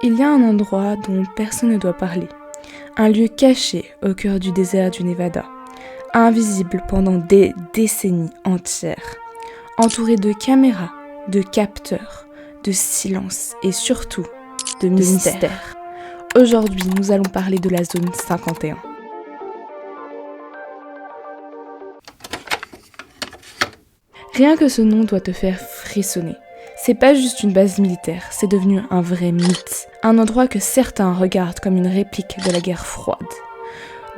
Il y a un endroit dont personne ne doit parler. Un lieu caché au cœur du désert du Nevada. Invisible pendant des décennies entières. Entouré de caméras, de capteurs, de silence et surtout de mystère. Aujourd'hui, nous allons parler de la zone 51. Rien que ce nom doit te faire frissonner. C'est pas juste une base militaire, c'est devenu un vrai mythe. Un endroit que certains regardent comme une réplique de la guerre froide.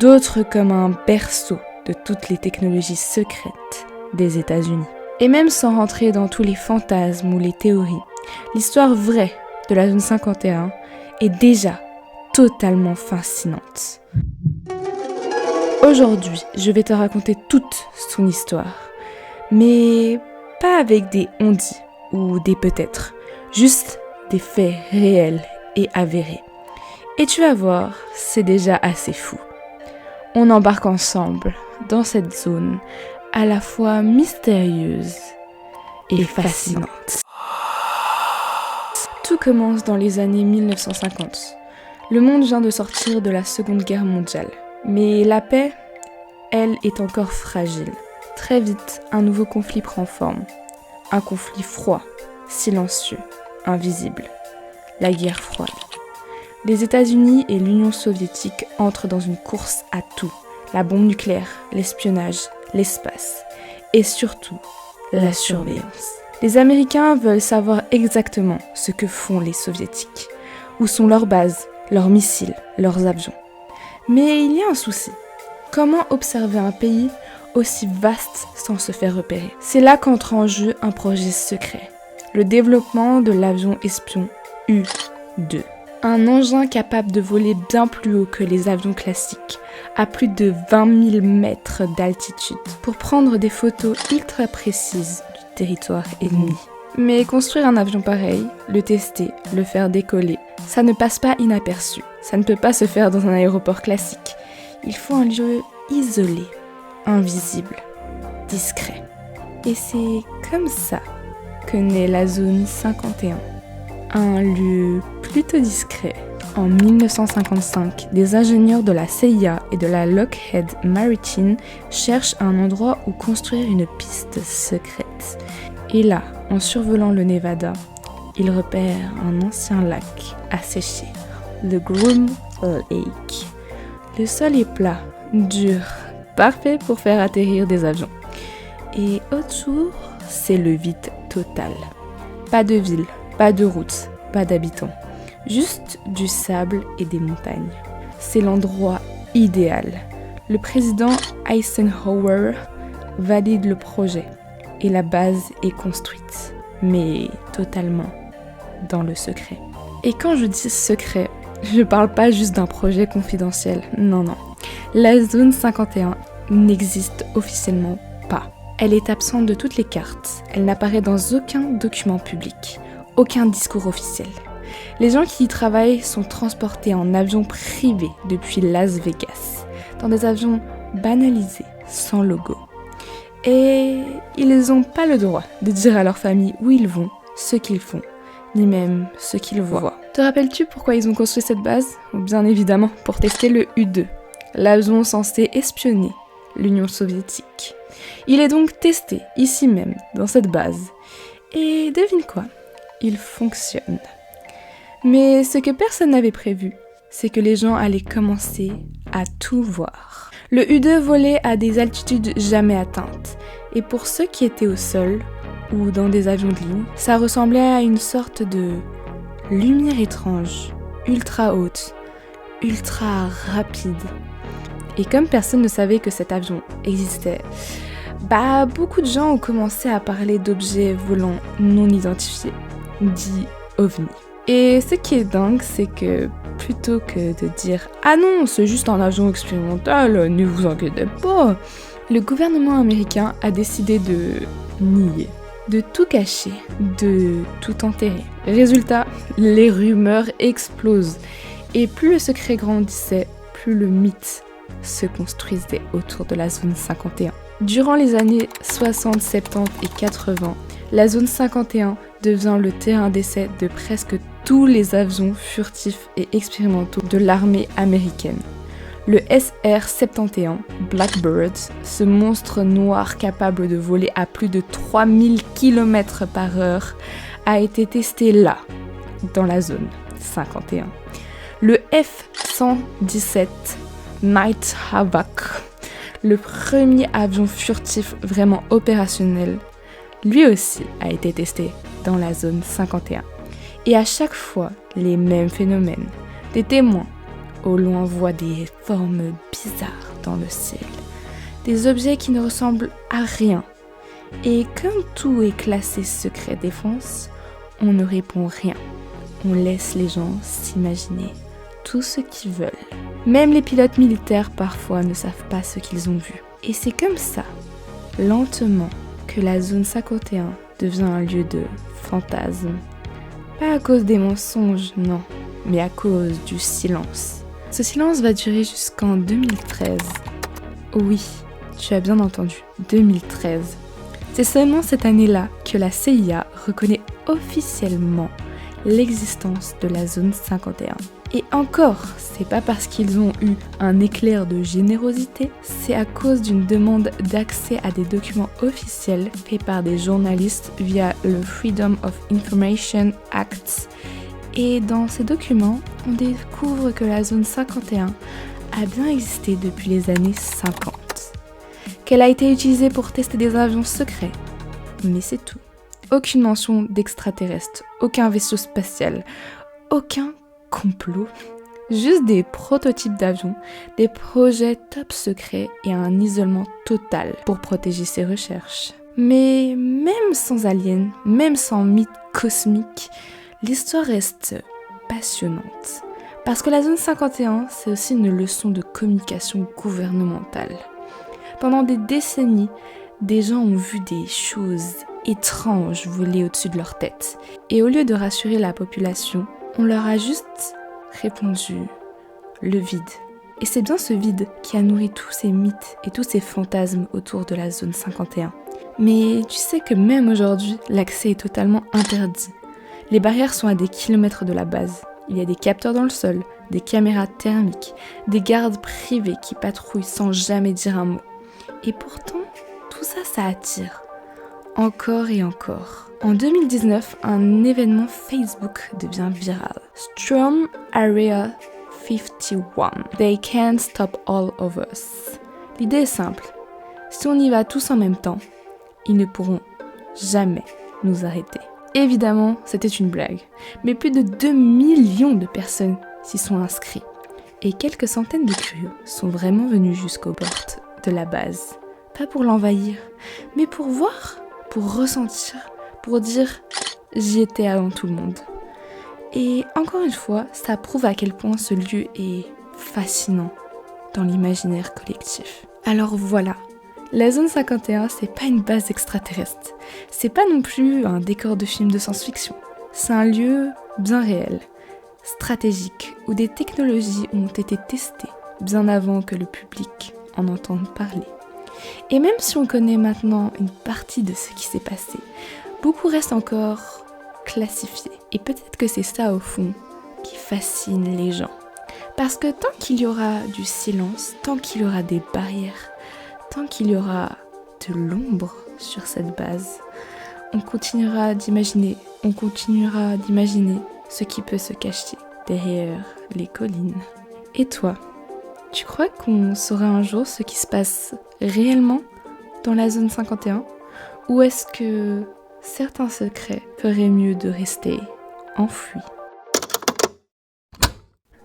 D'autres comme un berceau de toutes les technologies secrètes des États-Unis. Et même sans rentrer dans tous les fantasmes ou les théories, l'histoire vraie de la zone 51 est déjà totalement fascinante. Aujourd'hui, je vais te raconter toute son histoire. Mais pas avec des on-dit ou des peut-être, juste des faits réels et avérés. Et tu vas voir, c'est déjà assez fou. On embarque ensemble dans cette zone à la fois mystérieuse et fascinante. Tout commence dans les années 1950. Le monde vient de sortir de la Seconde Guerre mondiale. Mais la paix, elle, est encore fragile. Très vite, un nouveau conflit prend forme. Un conflit froid, silencieux, invisible. La guerre froide. Les États-Unis et l'Union soviétique entrent dans une course à tout. La bombe nucléaire, l'espionnage, l'espace. Et surtout, la surveillance. Les Américains veulent savoir exactement ce que font les Soviétiques. Où sont leurs bases, leurs missiles, leurs avions. Mais il y a un souci. Comment observer un pays aussi vaste sans se faire repérer? C'est là qu'entre en jeu un projet secret. Le développement de l'avion espion U-2. Un engin capable de voler bien plus haut que les avions classiques, à plus de 20 000 mètres d'altitude, pour prendre des photos ultra précises du territoire ennemi. Mais construire un avion pareil, le tester, le faire décoller, ça ne passe pas inaperçu. Ça ne peut pas se faire dans un aéroport classique. Il faut un lieu isolé, invisible, discret. Et c'est comme ça que naît la zone 51. Un lieu plutôt discret. En 1955, des ingénieurs de la CIA et de la Lockheed Martin cherchent un endroit où construire une piste secrète. Et là, en survolant le Nevada, ils repèrent un ancien lac asséché, le Groom Lake. Le sol est plat, dur, parfait pour faire atterrir des avions. Et autour, c'est le vide total. Pas de ville, pas de route, pas d'habitants. Juste du sable et des montagnes. C'est l'endroit idéal. Le président Eisenhower valide le projet et la base est construite, mais totalement dans le secret. Et quand je dis secret, je parle pas juste d'un projet confidentiel, non. La zone 51 n'existe officiellement pas. Elle est absente de toutes les cartes, elle n'apparaît dans aucun document public, aucun discours officiel. Les gens qui y travaillent sont transportés en avion privé depuis Las Vegas, dans des avions banalisés, sans logo. Et ils n'ont pas le droit de dire à leur famille où ils vont, ce qu'ils font, ni même ce qu'ils voient. Te rappelles-tu pourquoi ils ont construit cette base? Bien évidemment, pour tester le U-2, l'avion censé espionner l'Union soviétique. Il est donc testé ici même, dans cette base. Et devine quoi? Il fonctionne. Mais ce que personne n'avait prévu, c'est que les gens allaient commencer à tout voir. Le U-2 volait à des altitudes jamais atteintes. Et pour ceux qui étaient au sol, ou dans des avions de ligne, ça ressemblait à une sorte de lumière étrange, ultra haute, ultra rapide. Et comme personne ne savait que cet avion existait, beaucoup de gens ont commencé à parler d'objets volants non identifiés, dits ovnis. Et ce qui est dingue, c'est que plutôt que de dire « Ah non, c'est juste un avion expérimental, ne vous inquiétez pas », le gouvernement américain a décidé de nier, de tout cacher, de tout enterrer. Résultat, les rumeurs explosent. Et plus le secret grandissait, plus le mythe se construisait autour de la zone 51. Durant les années 60, 70 et 80, la zone 51 devient le terrain d'essai de presque tous les avions furtifs et expérimentaux de l'armée américaine. Le SR-71 Blackbird, ce monstre noir capable de voler à plus de 3000 km/h, a été testé là, dans la zone 51. Le F-117 Night Hawk, le premier avion furtif vraiment opérationnel, lui aussi a été testé dans la zone 51. Et à chaque fois, les mêmes phénomènes. Des témoins au loin voient des formes bizarres dans le ciel, des objets qui ne ressemblent à rien. Et comme tout est classé secret défense, on ne répond rien. On laisse les gens s'imaginer tout ce qu'ils veulent. Même les pilotes militaires parfois ne savent pas ce qu'ils ont vu. Et c'est comme ça, lentement, que la zone 51 devient un lieu de fantasmes. Pas à cause des mensonges, non, mais à cause du silence. Ce silence va durer jusqu'en 2013. Oui, tu as bien entendu, 2013. C'est seulement cette année-là que la CIA reconnaît officiellement l'existence de la zone 51. Et encore, c'est pas parce qu'ils ont eu un éclair de générosité, c'est à cause d'une demande d'accès à des documents officiels faits par des journalistes via le Freedom of Information Act. Et dans ces documents, on découvre que la zone 51 a bien existé depuis les années 50. Qu'elle a été utilisée pour tester des avions secrets. Mais c'est tout. Aucune mention d'extraterrestres, aucun vaisseau spatial, aucun complot. Juste des prototypes d'avions, des projets top secrets et un isolement total pour protéger ses recherches. Mais même sans aliens, même sans mythe cosmique, l'histoire reste passionnante. Parce que la zone 51, c'est aussi une leçon de communication gouvernementale. Pendant des décennies, des gens ont vu des choses étranges voler au-dessus de leur tête. Et au lieu de rassurer la population, on leur a juste répondu le vide. Et c'est bien ce vide qui a nourri tous ces mythes et tous ces fantasmes autour de la zone 51. Mais tu sais que même aujourd'hui, l'accès est totalement interdit. Les barrières sont à des kilomètres de la base. Il y a des capteurs dans le sol, des caméras thermiques, des gardes privés qui patrouillent sans jamais dire un mot. Et pourtant, tout ça, ça attire. Encore et encore. En 2019, un événement Facebook devient viral. Storm Area 51. They can't stop all of us. L'idée est simple. Si on y va tous en même temps, ils ne pourront jamais nous arrêter. Évidemment, c'était une blague. Mais plus de 2 millions de personnes s'y sont inscrits. Et quelques centaines de curieux sont vraiment venus jusqu'aux portes de la base. Pas pour l'envahir, mais pour voir, pour ressentir, pour dire « j'y étais avant tout le monde ». Et encore une fois, ça prouve à quel point ce lieu est fascinant dans l'imaginaire collectif. Alors voilà, la zone 51, c'est pas une base extraterrestre. C'est pas non plus un décor de film de science-fiction. C'est un lieu bien réel, stratégique, où des technologies ont été testées bien avant que le public en entende parler. Et même si on connaît maintenant une partie de ce qui s'est passé, beaucoup reste encore classifié. Et peut-être que c'est ça au fond qui fascine les gens. Parce que tant qu'il y aura du silence, tant qu'il y aura des barrières, tant qu'il y aura de l'ombre sur cette base, on continuera d'imaginer ce qui peut se cacher derrière les collines. Et toi, tu crois qu'on saura un jour ce qui se passe réellement dans la zone 51 ? Ou est-ce que certains secrets feraient mieux de rester enfouis ?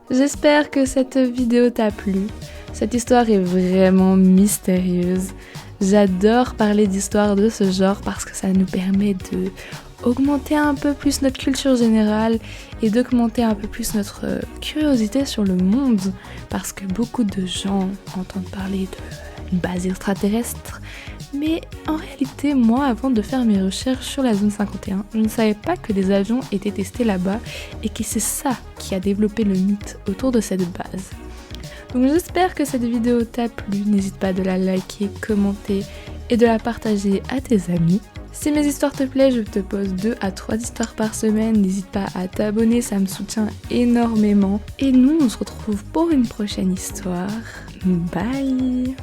J'espère que cette vidéo t'a plu. Cette histoire est vraiment mystérieuse. J'adore parler d'histoires de ce genre parce que ça nous permet de augmenter un peu plus notre culture générale et d'augmenter un peu plus notre curiosité sur le monde, parce que beaucoup de gens entendent parler d'une base extraterrestre, mais en réalité, moi, avant de faire mes recherches sur la zone 51, je ne savais pas que des avions étaient testés là-bas et que c'est ça qui a développé le mythe autour de cette base. Donc j'espère que cette vidéo t'a plu, n'hésite pas de la liker, commenter et de la partager à tes amis. Si mes histoires te plaisent, je te pose 2 à 3 histoires par semaine. N'hésite pas à t'abonner, ça me soutient énormément. Et nous, on se retrouve pour une prochaine histoire. Bye!